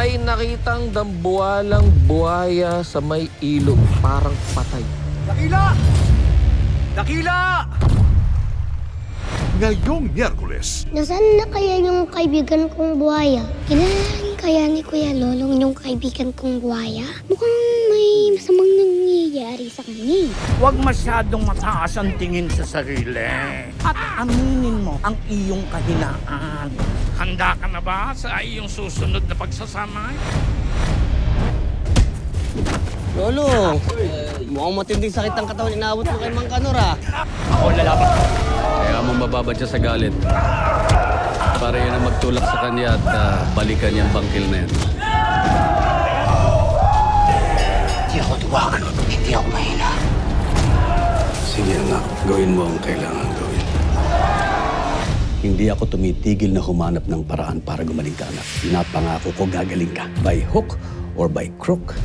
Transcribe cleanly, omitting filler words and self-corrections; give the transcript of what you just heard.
may nakitang dambuhalang buhaya sa may ilog, parang patay. Dakila! Dakila! Ngayong Miyerkules, Nasaan na kaya yung kaibigan kong buhaya? Kinalangin kaya ni Kuya Lolong yung kaibigan kong buhaya? Mukhang may masamang nangyayari sa kanya. Huwag masyadong mataas ang tingin sa sarili. At aminin mo ang iyong kahinaan. Handa ka na ba sa iyong susunod na pagsasama? Lolo, mukhang matinding sakit ang katawan inaabot mo kay Mang Kanor, ah. Ako lalaban. Kaya mo mababad siya sa galit. Para yan ang magtulak sa kanya at balikan niyang bangkil na yan. Hindi ako tuwag. Hindi ako mahina. Sige anak, gawin mo ang kailangan gawin. Hindi ako tumitigil na humanap ng paraan para gumaling ka, anak. Pinapangako ko gagaling ka. By hook or by crook,